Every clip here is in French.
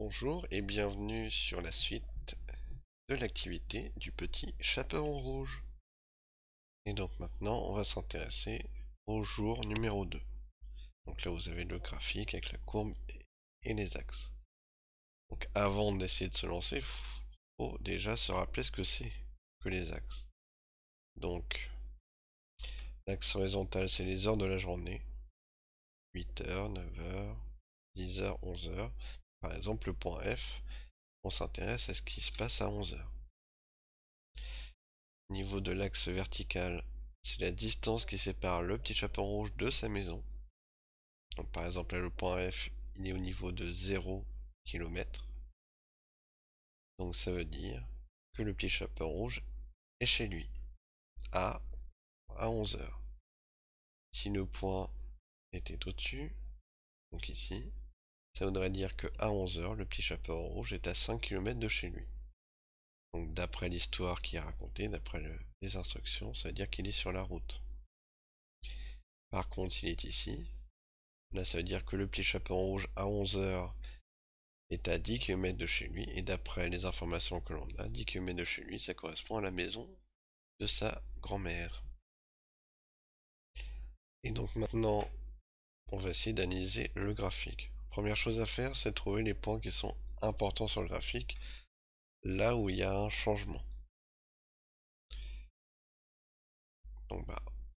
Bonjour et bienvenue sur la suite de l'activité du petit chaperon rouge. Et donc maintenant, on va s'intéresser au jour numéro 2. Donc là, vous avez le graphique avec la courbe et les axes. Donc avant d'essayer de se lancer, il faut déjà se rappeler ce que c'est que les axes. Donc, l'axe horizontal, c'est les heures de la journée. 8h, 9h, 10h, 11h. Par exemple, le point F, on s'intéresse à ce qui se passe à 11h. Au niveau de l'axe vertical, c'est la distance qui sépare le petit chaperon rouge de sa maison. Donc par exemple là, le point F, il est au niveau de 0 km. Donc ça veut dire que le petit chaperon rouge est chez lui à 11h. Si le point était au-dessus, donc ici, ça voudrait dire que à 11h, le petit chaperon rouge est à 5 km de chez lui. Donc d'après l'histoire qui est racontée, d'après les instructions, ça veut dire qu'il est sur la route. Par contre, s'il est ici, là ça veut dire que le petit chaperon rouge à 11h est à 10 km de chez lui, et d'après les informations que l'on a, 10 km de chez lui, ça correspond à la maison de sa grand-mère. Et donc maintenant, on va essayer d'analyser le graphique. Première chose à faire, c'est de trouver les points qui sont importants sur le graphique, là où il y a un changement. Donc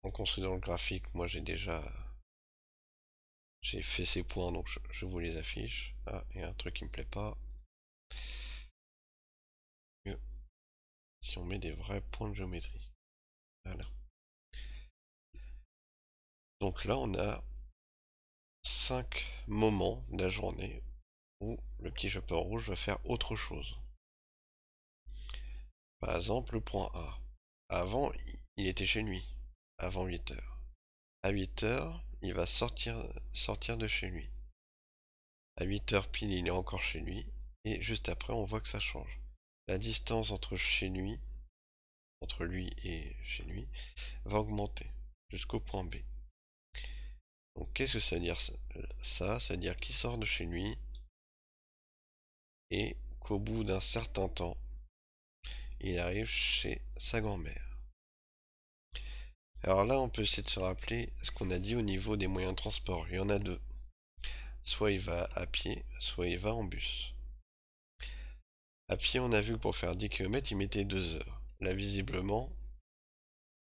en considérant le graphique, moi j'ai fait ces points, donc je vous les affiche. Ah, il y a un truc qui me plaît pas. Mieux si on met des vrais points de géométrie. Voilà. Donc là, on a 5 moments de la journée où le petit chaperon rouge va faire autre chose. Par exemple, le point A. Avant, il était chez lui, avant 8h. À 8h, il va sortir de chez lui. À 8h pile, il est encore chez lui. Et juste après, on voit que ça change. La distance entre lui et chez lui, va augmenter jusqu'au point B. Donc qu'est-ce que ça veut dire ça? Ça veut dire qu'il sort de chez lui et qu'au bout d'un certain temps, il arrive chez sa grand-mère. Alors là, on peut essayer de se rappeler ce qu'on a dit au niveau des moyens de transport. Il y en a deux. Soit il va à pied, soit il va en bus. À pied, on a vu que pour faire 10 km, il mettait 2 heures. Là, visiblement,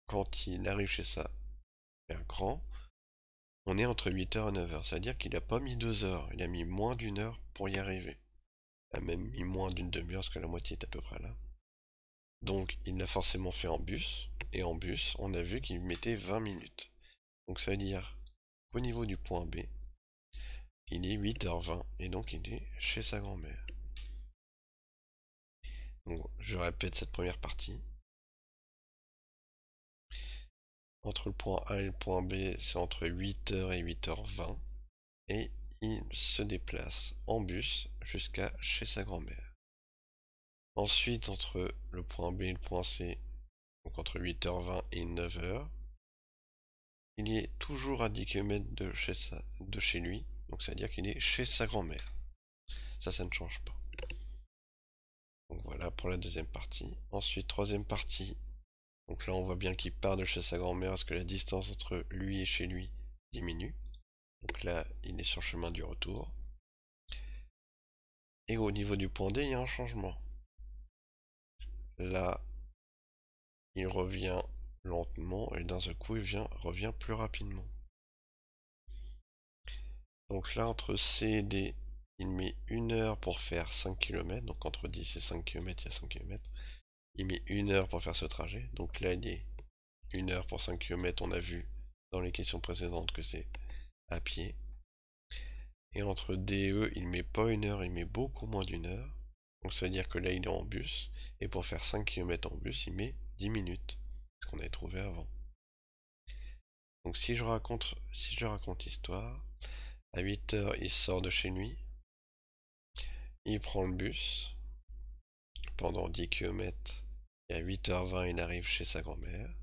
quand il arrive chez sa mère grand, on est entre 8h et 9h. C'est-à-dire qu'il n'a pas mis 2 heures, il a mis moins d'une heure pour y arriver. Il a même mis moins d'une demi-heure, parce que la moitié est à peu près là. Donc il l'a forcément fait en bus, et en bus, on a vu qu'il mettait 20 minutes. Donc ça veut dire qu'au niveau du point B, il est 8h20, et donc il est chez sa grand-mère. Donc je répète cette première partie. Entre le point A et le point B, c'est entre 8h et 8h20, et il se déplace en bus jusqu'à chez sa grand-mère. Ensuite, entre le point B et le point C, donc entre 8h20 et 9h, il est toujours à 10 km de chez lui, donc ça veut dire qu'il est chez sa grand-mère. Ça ne change pas. Donc voilà pour la deuxième partie. Ensuite, troisième partie. Donc là, on voit bien qu'il part de chez sa grand-mère parce que la distance entre lui et chez lui diminue. Donc là, il est sur le chemin du retour. Et au niveau du point D, il y a un changement. Là, il revient lentement et d'un seul coup, il revient plus rapidement. Donc là, entre C et D, il met 1 heure pour faire 5 km. Donc entre 10 et 5 km, il y a 5 km. Il met 1 heure pour faire ce trajet. Donc là, il est 1 heure pour 5 km. On a vu dans les questions précédentes que c'est à pied. Et entre D et E, il met pas 1 heure, il met beaucoup moins d'1 heure. Donc ça veut dire que là, il est en bus. Et pour faire 5 km en bus, il met 10 minutes. Ce qu'on avait trouvé avant. Donc si je raconte l'histoire, à 8 heures, il sort de chez lui. Il prend le bus pendant 10 km. Et à 8h20, il arrive chez sa grand-mère.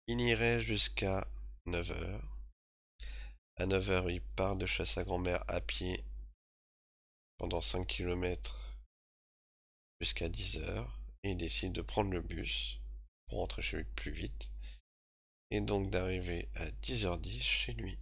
Il irait jusqu'à 9h. À 9h, il part de chez sa grand-mère à pied pendant 5 km jusqu'à 10 heures et il décide de prendre le bus pour rentrer chez lui plus vite et donc d'arriver à 10h10 chez lui.